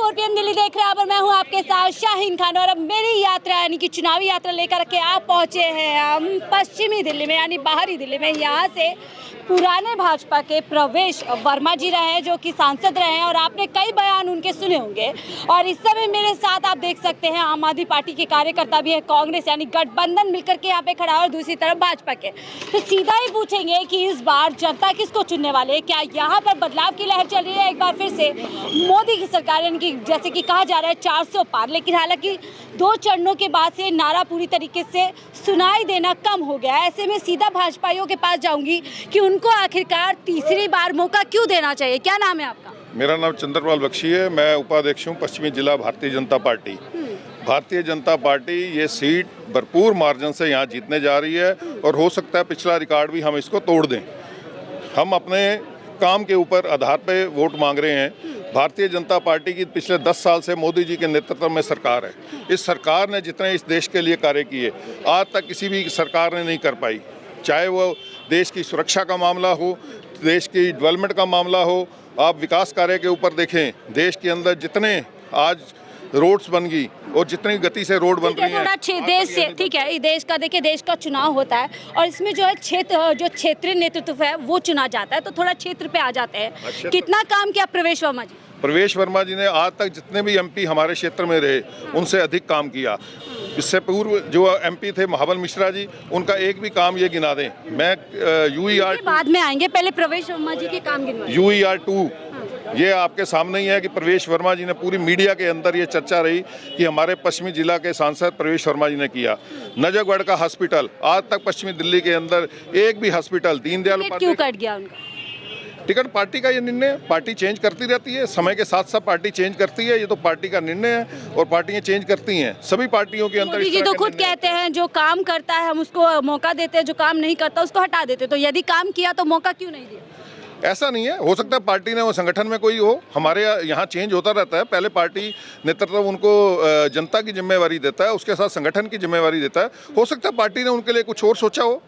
4 PM Delhi देख रहे हैं। अब मैं हूं आपके साथ शाहीन खान और अब मेरी यात्रा यानी कि चुनावी यात्रा लेकर के आप पहुंचे हैं हम पश्चिमी दिल्ली में यानी बाहरी दिल्ली में। यहाँ से पुराने भाजपा के प्रवेश वर्मा जी रहे हैं जो कि सांसद रहे हैं और आपने कई बयान उनके सुने होंगे। और इस समय मेरे साथ आप देख सकते हैं आम आदमी पार्टी के कार्यकर्ता भी है, कांग्रेस यानी गठबंधन मिलकर के यहाँ पे खड़ा है और दूसरी तरफ भाजपा के। तो सीधा ही पूछेंगे कि इस बार जनता किसको चुनने वाले है, क्या यहाँ पर बदलाव की लहर चल रही है एक बार फिर से मोदी की सरकार यानी कि जैसे कि कहा जा रहा है 400 पार। लेकिन हालांकि 2 चरणों के बाद से नारा पूरी तरीके से सुनाई देना कम हो गया है। ऐसे में सीधा भाजपाइयों के पास जाऊंगी कि उनको आखिरकार तीसरी बार मौका क्यों देना चाहिए। क्या नाम है आपका? मेरा नाम चंद्रपाल बख्शी है, मैं उपाध्यक्ष हूँ पश्चिमी जिला भारतीय जनता पार्टी। भारतीय जनता पार्टी ये सीट भरपूर मार्जिन से यहाँ जीतने जा रही है और हो सकता है पिछला रिकॉर्ड भी हम इसको तोड़ दें। हम अपने काम के ऊपर आधार पे वोट मांग रहे हैं। भारतीय जनता पार्टी की पिछले 10 साल से मोदी जी के नेतृत्व में सरकार है। इस सरकार ने जितने इस देश के लिए कार्य किए आज तक किसी भी सरकार ने नहीं कर पाई, चाहे वो देश की सुरक्षा का मामला हो, देश की डेवलपमेंट का मामला हो। आप विकास कार्य के ऊपर देखें, देश के अंदर जितने आज रोड्स बन गई और जितनी गति से रोड बन रही है थोड़ा देश से ठीक है। देश का देखिए, देश का चुनाव होता है और इसमें जो है क्षेत्रीय नेतृत्व है वो चुना जाता है। तो थोड़ा क्षेत्र पे आ जाते हैं। कितना काम किया प्रवेश वर्मा जी? प्रवेश वर्मा जी ने आज तक जितने भी एमपी हमारे क्षेत्र में रहे उनसे अधिक काम किया। इससे पूर्व जो एमपी थे महाबल मिश्रा जी, उनका एक भी काम ये गिना दें। मैं UER बाद में आएंगे, पहले प्रवेश वर्मा जी के काम गिनवाएं। UER 2 ये आपके सामने ही है कि प्रवेश वर्मा जी ने पूरी मीडिया के अंदर ये चर्चा रही कि हमारे पश्चिमी जिला के सांसद प्रवेश वर्मा जी ने किया। नजफगढ़ का हॉस्पिटल, आज तक पश्चिमी दिल्ली के अंदर एक भी हॉस्पिटल दीनदयाल क्यों कट गया उनका? टिकट पार्टी का ये निर्णय, पार्टी चेंज करती रहती है, समय के साथ साथ पार्टी चेंज करती है। ये तो पार्टी का निर्णय है और पार्टियां चेंज करती हैं। सभी पार्टियों के अंदर मोदी जी तो खुद कहते हैं जो काम करता है हम उसको मौका देते हैं, जो काम नहीं करता उसको हटा देते। तो यदि काम किया तो मौका क्यों नहीं दिया? ऐसा नहीं है, हो सकता है पार्टी ने वो संगठन में कोई हो। हमारे यहाँ चेंज होता रहता है। पहले पार्टी नेतृत्व उनको जनता की जिम्मेवारी देता है, उसके साथ संगठन की जिम्मेवारी देता है। हो सकता है पार्टी ने उनके लिए कुछ और सोचा हो।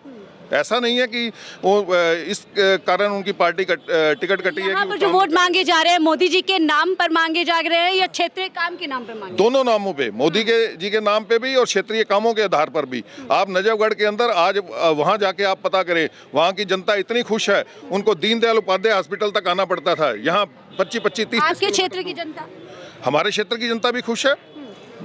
ऐसा नहीं है कि वो इस कारण उनकी पार्टी टिकट कटी है। यहाँ पर जो वोट मांगे जा रहे हैं मोदी जी के नाम पर मांगे जा रहे हैं या क्षेत्रीय काम के नाम पर मांगे? दोनों नामों पे, मोदी जी के नाम पे भी और क्षेत्रीय कामों के आधार पर भी। आप नजफगढ़ के अंदर आज वहाँ जाके आप पता करें, वहाँ की जनता इतनी खुश है, उनको दीनदयाल उपाध्याय हॉस्पिटल तक आना पड़ता था। यहाँ 25-30 आपके क्षेत्र की जनता, हमारे क्षेत्र की जनता भी खुश है।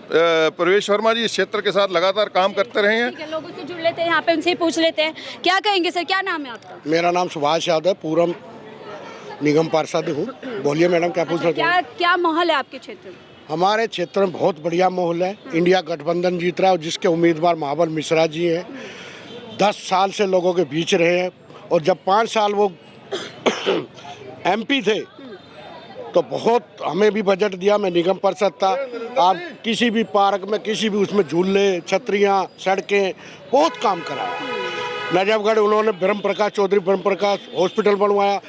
प्रवेश वर्मा जी इस क्षेत्र के साथ लगातार काम करते रहे हैं। लोगों से जुड़ लेते हैं, यहाँ पे उनसे पूछ लेते हैं। क्या कहेंगे सर, क्या नाम है आपका? मेरा नाम सुभाष यादव, पूर्व निगम पार्षद हूँ। बोलिए मैडम, क्या पूछ रहे थे? क्या माहौल है आपके क्षेत्र में? हमारे क्षेत्र में बहुत बढ़िया माहौल है। इंडिया गठबंधन जीत रहा है और जिसके उम्मीदवार महाबल मिश्रा जी हैं। 10 साल से लोगों के बीच रहे हैं और जब 5 साल वो MP थे तो बहुत हमें भी बजट दिया। मैं निगम पार्षद था। आप किसी भी पार्क में, किसी भी उसमें झूले, छतरियाँ, सड़कें, बहुत काम कराया। नजफगढ़ उन्होंने चौधरी ब्रह्म प्रकाश हॉस्पिटल बनवाया,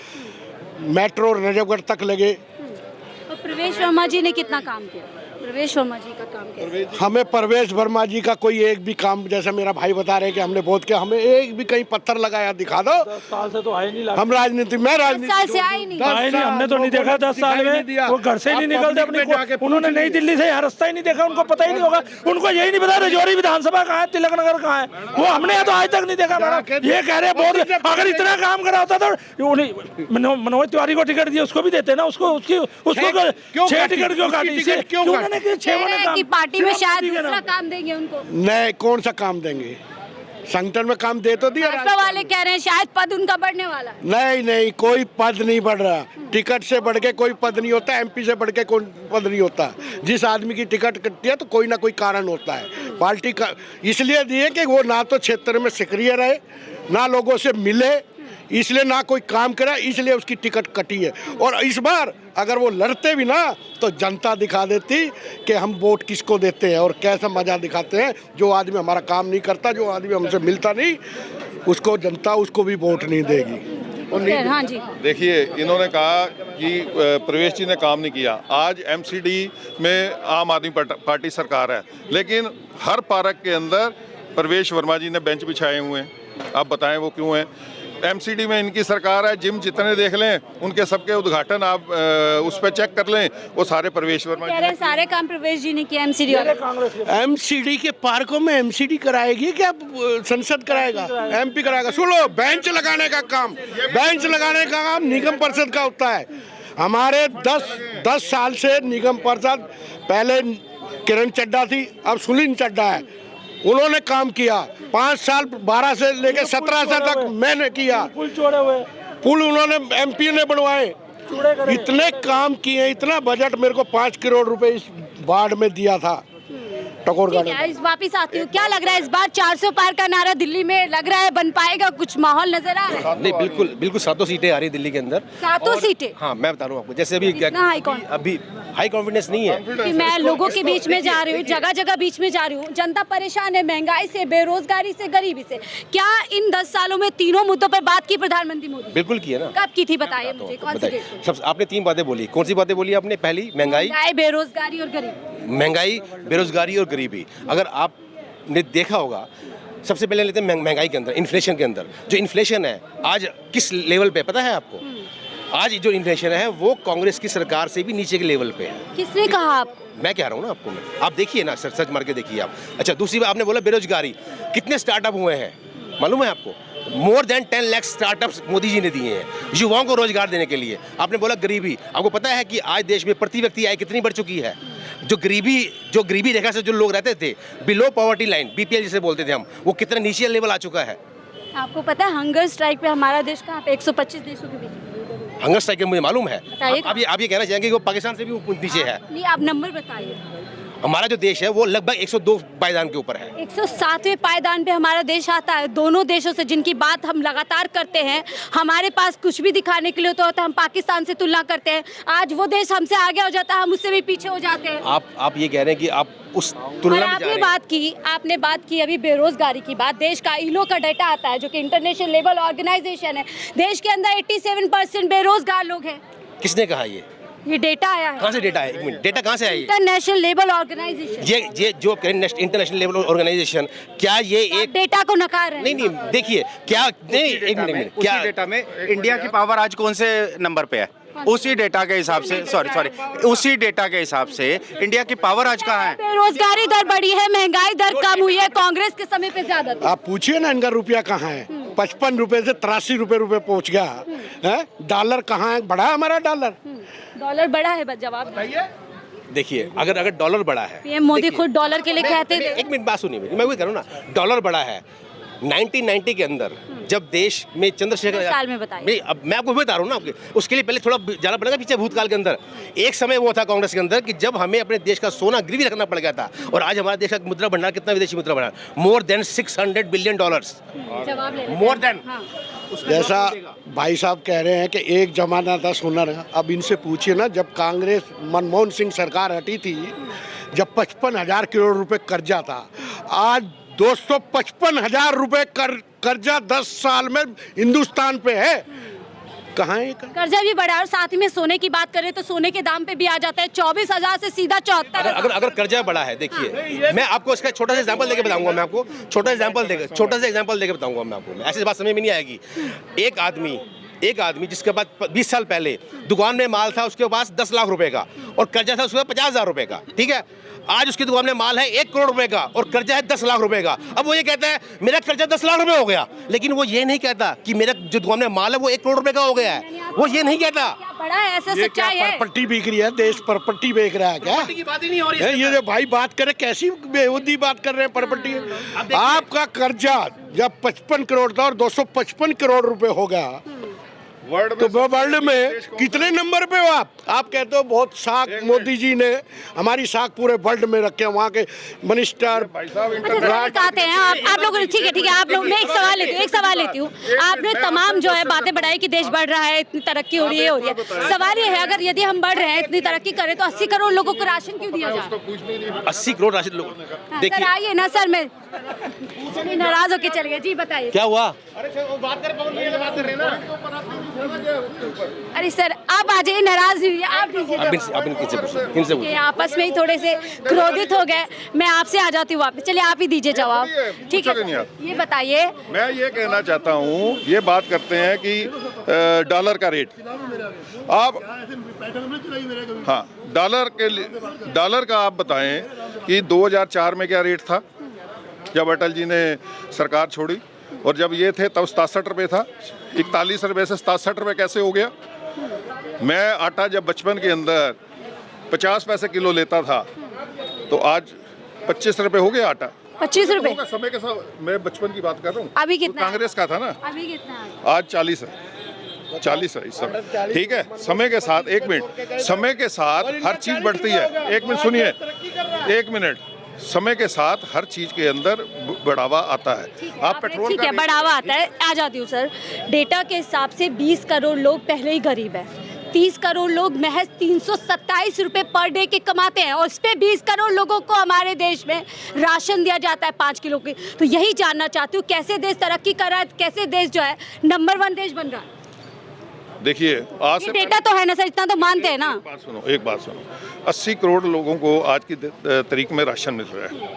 मेट्रो नजफगढ़ तक लगे। तो प्रवेश वर्मा जी ने कितना काम किया? प्रवेश वर्मा जी का काम क्या? हमें प्रवेश वर्मा जी का कोई एक भी काम, जैसे मेरा भाई बता रहे कि हमने बहुत किया, हमें एक भी कहीं पत्थर लगाया दिखा दो। 10 साल से तो आए नहीं। हम राजनीति में 10 साल से आए नहीं, हमने तो नहीं देखा 10 साल में। वो घर से ही नहीं निकलते अपने। उन्होंने नई दिल्ली से यहाँ रास्ता ही नहीं देखा, उनको पता ही नहीं होगा। उनको यही नहीं पता रजौरी विधानसभा कहाँ है, तिलक नगर कहाँ है, वो हमने तो आज तक नहीं देखा। ये कह रहे बहुत, अगर इतना काम करा होता तो मनोज तिवारी को टिकट दिया, उसको भी देते ना। उसको 6 टिकट क्यों काटी? कि पार्टी में शायद दूसरा काम देंगे उनको। नहीं, कौन सा काम देंगे? संगठन में काम दे तो दिया। भाजपा वाले कह रहे हैं शायद पद उनका बढ़ने वाला। नहीं, कोई पद नहीं बढ़ रहा। टिकट से बढ़ के कोई पद नहीं होता, MP से बढ़ के कोई पद नहीं होता। जिस आदमी की टिकट कटती है तो कोई ना कोई कारण होता है। पार्टी का इसलिए दिए कि वो ना तो क्षेत्र में सक्रिय रहे, ना लोगों से मिले, इसलिए ना कोई काम करा, इसलिए उसकी टिकट कटी है। और इस बार अगर वो लड़ते भी ना तो जनता दिखा देती कि हम वोट किसको देते हैं और कैसा मजा दिखाते हैं। जो आदमी हमारा काम नहीं करता, जो आदमी हमसे मिलता नहीं, उसको जनता उसको भी वोट नहीं देगी। हाँ जी, देखिए, इन्होंने कहा कि प्रवेश जी ने काम नहीं किया। आज MCD में आम आदमी पार्टी सरकार है, लेकिन हर पार्क के अंदर प्रवेश वर्मा जी ने बेंच बिछाए हुए हैं। आप बताएं वो क्यों है? एमसीडी में इनकी सरकार है, जिम जितने देख लें उनके सबके उद्घाटन आप उस पर चेक कर लें, वो सारे प्रवेश वर्मा कह रहे हैं सारे काम प्रवेश जी ने किया एमसीडी वाले। एमसीडी के पार्कों में एमसीडी कराएगी क्या? संसद कराएगा, एमपी कराएगा? सुनो, बेंच लगाने का काम निगम परिषद का होता है। हमारे 10 साल से निगम परिषद, पहले किरण चड्डा थी, अब सुनील चड्डा है, उन्होंने काम किया। 5 साल 12 से लेकर 17 साल तक मैंने किया। पुल छोड़े हुए, पुल उन्होंने एमपी ने बनवाए, इतने काम किए, इतना बजट मेरे को 5 करोड़ रुपए इस वार्ड में दिया था टकोर ठीक गार्डन। है, इस वापिस आती हूँ। क्या लग रहा है इस बार 400 पार का नारा दिल्ली में लग रहा है बन पाएगा? कुछ माहौल नजर आ रहा है? नहीं, बिल्कुल 7 सीटें आ रही है दिल्ली के अंदर। 7 सीटें? हाँ, मैं बता रहा हूँ आपको, जैसे अभी हाई हाई कॉन्फिडेंस नहीं है कि मैं लोगों के बीच में जा रही हूँ, जगह जगह बीच में जा रही हूँ, जनता परेशान है, महंगाई से, बेरोजगारी से, गरीबी से। क्या इन 10 सालों में तीनों मुद्दों पर बात की प्रधानमंत्री मोदी? बिल्कुल की है ना। कब की थी बताइए मुझे, कौन सी डेट पे? सब आपने 3 बातें बोली। कौन सी बातें बोली आपने? पहली महंगाई, बेरोजगारी और गरीबी। महंगाई, बेरोजगारी और गरीबी। अगर आपने देखा होगा, सबसे पहले लेते हैं महंगाई के अंदर, इन्फ्लेशन के अंदर। जो इन्फ्लेशन है आज किस लेवल पे पता है आपको? आज जो इन्फ्लेशन है वो कांग्रेस की सरकार से भी नीचे के लेवल पे है। किसने कहा आपको? मैं कह रहा हूँ ना आपको, आप देखिए ना, सर्च मार के देखिए आप। अच्छा, दूसरी बात आपने बोला बेरोजगारी, कितने स्टार्टअप हुए हैं मालूम है आपको? More than 10 lakh startups Modi ji ने दिए हैं युवाओं को रोजगार देने के लिए। आपने बोला गरीबी, आपको पता है कि आज देश में प्रति व्यक्ति आय कितनी बढ़ चुकी है? जो गरीबी रेखा से जो लोग रहते थे, बिलो पॉवर्टी लाइन, बीपीएल जिसे बोलते थे हम, वो कितना नीचे लेवल आ चुका है। आपको पता है हंगर स्ट्राइक पे हमारा देश कहाँ पे? 125 देशों के बीच। हंगर स्ट्राइक मुझे मालूम है। बताइए। आप ये कहना चाहेंगे कि वो पाकिस्तान से भी नीचे है? नहीं, आप नंबर बताइए। हमारा जो देश है वो लगभग 102 पायदान के ऊपर है। 107वें पायदान पे हमारा देश आता है। दोनों देशों से जिनकी बात हम लगातार करते हैं, हमारे पास कुछ भी दिखाने के लिए तो होता है, हम पाकिस्तान से तुलना करते हैं। आज वो देश हमसे आगे हो जाता है, हम उससे भी पीछे हो जाते हैं। आप ये कह रहे हैं कि आप उस तुलना में जा रहे हैं। आपने बात की अभी बेरोजगारी की बात। देश का ILO का डाटा आता है, जो कि इंटरनेशनल लेबर ऑर्गेनाइजेशन है। देश के अंदर 87% बेरोजगार लोग हैं। किसने कहा ये डेटा आया है। कहाँ से डेटा है? एक मिनट, डेटा कहाँ से आया? International labour organisation. ये जो इंटरनेशनल लेबर ऑर्गेनाइजेशन, क्या ये एक डेटा को नकार रहे हैं? नहीं, देखिए क्या, नहीं, एक मिनट, क्या डेटा में इंडिया की पावर आज कौन से नंबर पे है? उसी डेटा के हिसाब से, उसी डेटा के हिसाब से इंडिया की पावर आज कहाँ है? बेरोजगारी दर बढ़ी है, महंगाई दर कम हुई है, कांग्रेस के समय पे ज्यादा थी। आप पूछिए ना, इनका रुपया कहाँ है? 55 रुपए से 83 रुपए पहुंच गया है। डॉलर कहाँ है? बढ़ा हमारा डॉलर? डॉलर बढ़ा है, बस जवाब बताइए। देखिए, अगर डॉलर बढ़ा है, पीएम मोदी खुद डॉलर के लिए कहते थे। एक मिनट बात सुनिए मेरी, मैं वही कह रहा हूँ ना, डॉलर बढ़ा है। 1990 के अंदर जब देश में चंद्रशेखर साल में बताइए। नहीं, अब मैं आपको बता रहा हूँ ना, आपके उसके लिए पहले थोड़ा जाना पड़ेगा पीछे भूतकाल के अंदर। एक समय वो था कांग्रेस के अंदर कि जब हमें अपने देश का सोना गिरवी रखना पड़ गया था, और आज हमारा देश का मुद्रा भंडार कितना, विदेशी मुद्रा भंडार मोर देन $600 बिलियन। जवाब ले मोर देन। जैसा भाई साहब कह रहे हैं कि एक जमाना था सोना रहा। अब इनसे पूछिए ना, जब कांग्रेस मनमोहन सिंह सरकार हटी थी, जब 55,000 करोड़ रुपए कर्जा था, आज 255,000 रुपए कर्जा 10 साल में हिंदुस्तान पे है। कहाँ है कर्जा भी बढ़ा, और साथ ही में सोने की बात करें तो सोने के दाम पे भी आ जाता है 24,000 से सीधा 74,000। अगर कर्जा बढ़ा है, देखिए मैं आपको इसका छोटा सा एग्जांपल देके बताऊंगा। मैं आपको छोटा सा एग्जांपल देके बताऊंगा मैं आपको। ऐसी बात समझ में नहीं आएगी। एक आदमी जिसके पास 20 साल पहले दुकान में माल था, उसके पास 10 लाख रुपए का, और कर्जा था उसके पास 50,000 रुपए का, ठीक है? आज उसकी दुकान में माल है 1 करोड़ रुपए का, और कर्जा है 10 लाख रुपए का। अब वो ये कहता है मेरा कर्जा 10 लाख रुपए हो गया, लेकिन वो ये नहीं कहता कि मेरा जो दुकान में माल है वो 1 करोड़ रुपए का हो गया है। वो ये नहीं कहता। बड़ा है, ऐसा ये क्या सच्चाई है। प्रॉपर्टी बिक रही है? देश प्रॉपर्टी बेच रहा है क्या? की बात ही नहीं हो रही है, ये जो भाई बात करे, कैसी बेहूदी बात कर रहे हैं प्रॉपर्टी। आपका कर्जा जब 55 करोड़ था और 255 करोड़ रुपए हो गया, तो वर्ल्ड में कितने नंबर पे हो आप कहते हो बहुत साख मोदी जी ने हमारी साख पूरे वर्ल्ड में रखे, वहाँ के मिनिस्टर कहते हैं आप लोग। ठीक है, आप लोग, मैं एक सवाल लेती हूँ। आपने तमाम जो है बातें बढ़ाई कि देश बढ़ रहा है, इतनी तरक्की हो रही है, सवाल ये है, अगर यदि हम बढ़ रहे हैं, इतनी तरक्की करें, तो 80 करोड़ लोगों को राशन क्यों दिया जाए? 80 करोड़ राशन लोग, देखिए आइए ना सर, मैं नाराज होके चले गए जी, बताइए क्या हुआ? अरे सर आप आ जाइए, नाराज नहीं दीजिए, आप दीजिए आप जवाब। इनसे पूछिए, इनसे पूछिए। ये आपस में ही थोड़े से क्रोधित हो गए। मैं आपसे आ जाती हूँ वापस। चलिए आप ही दीजिए जवाब। ठीक है पूछोगे नहीं सर, आप। ये बताइए। मैं ये कहना चाहता हूँ, ये बात करते हैं कि डॉलर का रेट, आप हाँ डॉलर का आप बताएं कि 2004 में क्या रेट था जब अटल जी ने सरकार छोड़ी, और जब ये थे तब 67 रुपये था। 41 रुपये से 67 रुपये कैसे हो गया? मैं आटा जब बचपन के अंदर 50 पैसे किलो लेता था तो आज 25 रुपये हो गया आटा। 25 रुपए। होगा, समय के साथ, मैं बचपन की बात कर रहा हूँ। अभी कितना है? कांग्रेस का था ना, अभी कितना है? आज 40 है, 40 है इस समय। ठीक है, समय के साथ, एक मिनट, समय के साथ हर चीज बढ़ती है। एक मिनट सुनिए, एक मिनट, समय के साथ हर चीज के अंदर बढ़ावा आता है। आप पेट्रोल ठीक का है, रेट- बढ़ावा आता है। आ जाती हूँ सर। डेटा के हिसाब से 20 करोड़ लोग पहले ही गरीब हैं। 30 करोड़ लोग महज 327 रुपए पर डे के कमाते हैं, और इस पे 20 करोड़ लोगों को हमारे देश में राशन दिया जाता है 5 किलो की। तो यही जानना चाहती हूँ, कैसे देश तरक्की कर रहा है, कैसे देश जो है नंबर 1 देश बन रहा है? देखिए, आज ये से डेटा तो है ना सर, इतना तो मानते हैं ना। एक बात सुनो, 80 करोड़ लोगों को आज की तारीख में राशन मिल रहा है।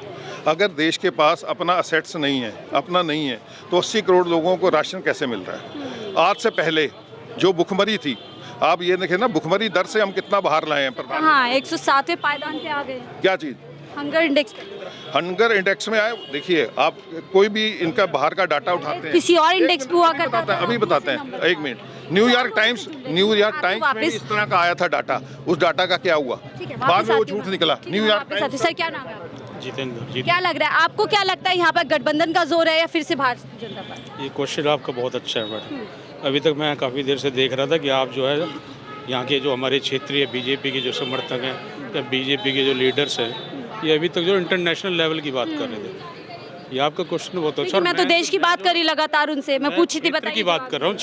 अगर देश के पास अपना असेट्स नहीं है, अपना नहीं है, तो 80 करोड़ लोगों को राशन कैसे मिल रहा है? आज से पहले जो भुखमरी थी, आप ये देखें ना, भुखमरी दर से हम कितना बाहर लाए हैं प्रधान। हाँ, 107वें पायदान पे आ गए, क्या चीज़? हंगर इंडेक्स पे। हंगर इंडेक्स में आए। देखिए, आप कोई भी इनका बाहर का डाटा उठाते हैं, किसी और इंडेक्स पे हुआ करता था। अभी बताते हैं, एक मिनट। न्यूयॉर्क टाइम्स में इस तरह का आया था डाटा, उस डाटा का क्या हुआ? ठीक है, बाद वापस में वो आती हूँ झूठ मैं। निकला। ठीक है, न्यूयॉर्क वापस आती हूँ। सर क्या नाम है आपका? जितेंद्र। क्या लग रहा है आपको, क्या लगता है यहाँ पर गठबंधन का जोर है या फिर से भारतीय जनता पार्टी? ये क्वेश्चन आपका बहुत अच्छा है मैडम। अभी तक मैं काफ़ी देर से देख रहा था कि आप जो है यहाँ के जो हमारे क्षेत्रीय बीजेपी के जो समर्थक हैं या बीजेपी के जो लीडर्स हैं, ये अभी तक जो इंटरनेशनल लेवल की बात कर रहे थे। ये आपका क्वेश्चन बहुत अच्छा। मैं तो देश की बात करी लगातार उनसे, मैं पूछी थी, क्षेत्र बताइए की बात कर रहा हूँ।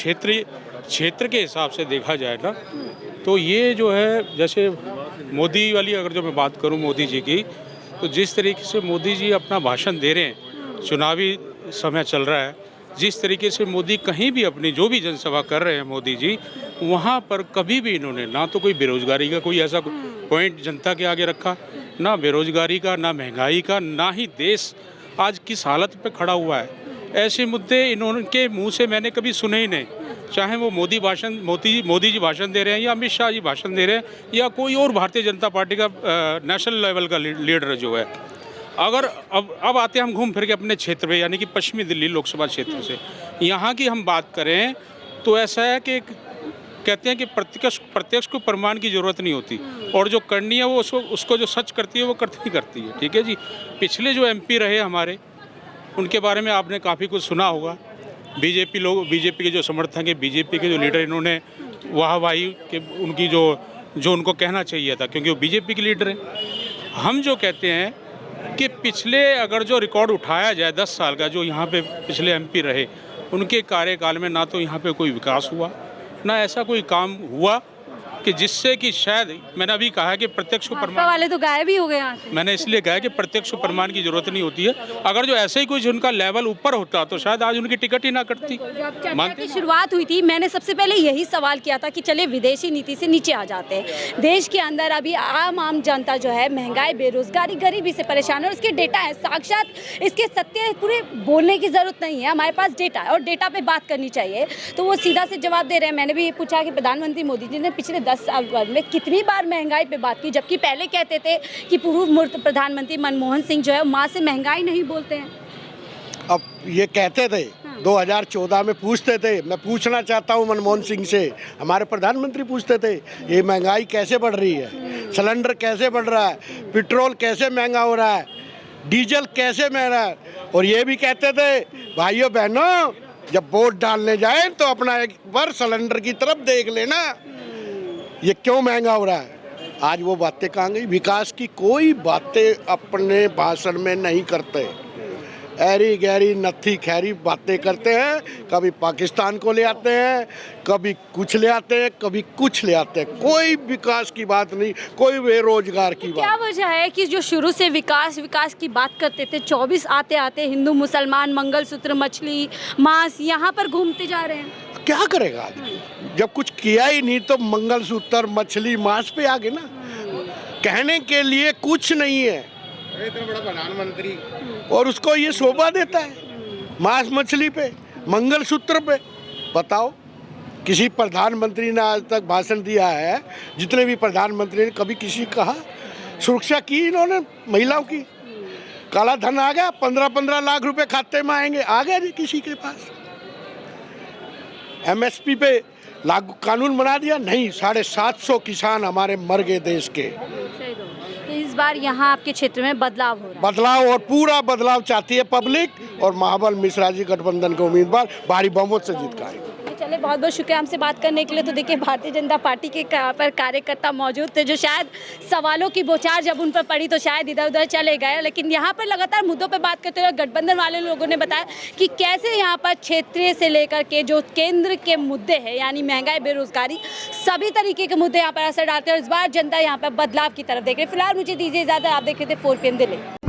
क्षेत्र के हिसाब से देखा जाए ना, तो ये जो है, जैसे मोदी वाली अगर जो मैं बात करूँ मोदी जी की, तो जिस तरीके से मोदी जी अपना भाषण दे रहे हैं, चुनावी समय चल रहा है, जिस तरीके से मोदी कहीं भी अपनी जो भी जनसभा कर रहे हैं मोदी जी, वहाँ पर कभी भी इन्होंने ना तो कोई बेरोजगारी का कोई ऐसा पॉइंट जनता के आगे रखा, ना बेरोजगारी का, ना महंगाई का, ना ही देश आज किस हालत पे खड़ा हुआ है। ऐसे मुद्दे इनके मुंह से मैंने कभी सुने ही नहीं। चाहे वो मोदी जी भाषण दे रहे हैं या अमित शाह जी भाषण दे रहे हैं या कोई और भारतीय जनता पार्टी का नेशनल लेवल का लीडर जो है। अगर अब आते हैं हम घूम फिर के अपने क्षेत्र में, यानी कि पश्चिमी दिल्ली लोकसभा क्षेत्र से, यहाँ की हम बात करें तो ऐसा है कि कहते हैं कि प्रत्यक्ष को प्रमाण की ज़रूरत नहीं होती, और जो करनी है वो उसको जो सच करती है वो करती है। ठीक है जी। पिछले जो एमपी रहे हमारे, उनके बारे में आपने काफ़ी कुछ सुना होगा। बीजेपी के जो समर्थक हैं, बीजेपी के जो लीडर, इन्होंने वाहवाही के उनकी जो उनको कहना चाहिए था, क्योंकि वो बीजेपी के लीडर हैं। हम जो कहते हैं कि पिछले अगर जो रिकॉर्ड उठाया जाए 10 साल का, जो यहाँ पे पिछले एमपी रहे, उनके कार्यकाल में ना तो यहाँ पे कोई विकास हुआ, ना ऐसा कोई काम हुआ कि जिससे कि शायद, मैंने अभी कहा कि प्रत्यक्ष को भाजपा प्रमाण, वाले तो गायब ही हो गए यहाँ से। मैंने इसलिए कहा कि प्रत्यक्ष को प्रमाण की जरूरत नहीं होती है। अगर जो ऐसे ही कुछ उनका लेवल ऊपर होता तो शायद आज उनकी टिकट ही ना कटती। जब चर्चा मानते की शुरुआत हुई थी, मैंने सबसे पहले यही सवाल किया था कि चले विदेशी नीति से नीचे आ जाते हैं। देश के अंदर अभी आम जनता जो है महंगाई, बेरोजगारी, गरीबी से परेशान है, और इसके डेटा है साक्षात। इसके सत्य पूरे बोलने की जरूरत नहीं है, हमारे पास डेटा है और डेटा पे बात करनी चाहिए। तो वो सीधा से जवाब दे रहे हैं। मैंने भी ये पूछा कि प्रधानमंत्री मोदी जी ने पिछले 10 साल में कितनी बार महंगाई पे बात की, जबकि पहले कहते थे कि पूर्व प्रधानमंत्री मनमोहन सिंह जो है माँ से महंगाई नहीं बोलते हैं। अब ये कहते थे 2014 में पूछते थे। मैं पूछना चाहता हूँ मनमोहन सिंह से, हमारे प्रधानमंत्री पूछते थे ये महंगाई कैसे बढ़ रही है, सिलेंडर कैसे बढ़ रहा है, पेट्रोल कैसे महंगा हो रहा है, डीजल कैसे महंगा है। और ये भी कहते थे भाइयों बहनों, जब वोट डालने जाए तो अपना एक बार सिलेंडर की तरफ देख लेना, ये क्यों महंगा हो रहा है। आज वो बातें कहाँ गई? विकास की कोई बातें अपने भाषण में नहीं करते, ऐरी गहरी नत्थी खैरी बातें करते हैं। कभी पाकिस्तान को ले आते हैं, कभी कुछ ले आते हैं, कभी कुछ ले आते हैं। कोई विकास की बात नहीं, कोई बेरोजगार की क्या बात। वजह है कि जो शुरू से विकास की बात करते थे, 24 आते आते हिंदू मुसलमान, मंगलसूत्र, मछली, मांस यहाँ पर घूमते जा रहे हैं? क्या करेगा आदमी? जब कुछ किया ही नहीं तो मंगलसूत्र मछली मांस पे आ गए ना। कहने के लिए कुछ नहीं है, इतना बड़ा प्रधानमंत्री और उसको ये शोभा देता है मांस मछली पे, मंगलसूत्र पे। बताओ, किसी प्रधानमंत्री ने आज तक भाषण दिया है, जितने भी प्रधानमंत्री ने कभी किसी कहा सुरक्षा की इन्होंने महिलाओं की? काला धन आ गया, 15-15 लाख रुपए खाते में आएंगे, आ गया जी किसी के पास। MSP पे लागू कानून बना दिया, नहीं 750 किसान हमारे मर गए देश के। तो इस बार यहाँ आपके क्षेत्र में बदलाव हो रहा है। बदलाव, और पूरा बदलाव चाहती है पब्लिक, और महाबल मिश्रा जी गठबंधन के उम्मीदवार भारी बहुमत से जीत का आएंगे। चले, बहुत बहुत शुक्रिया हमसे बात करने के लिए। तो देखिए, भारतीय जनता पार्टी के पर कार्यकर्ता मौजूद थे जो शायद सवालों की बौछार जब उन पर पड़ी तो शायद इधर उधर चले गए, लेकिन यहाँ पर लगातार मुद्दों पर बात करते हुए गठबंधन वाले लोगों ने बताया कि कैसे यहाँ पर क्षेत्रीय से लेकर के जो केंद्र के मुद्दे हैं, यानी महंगाई, बेरोजगारी, सभी तरीके के मुद्दे यहाँ पर असर डालते हैं। और इस बार जनता यहाँ पर बदलाव की तरफ देख रही है। फिलहाल मुझे दीजिए इजाजत, आप देख रहे थे 4 PM दिल्ली।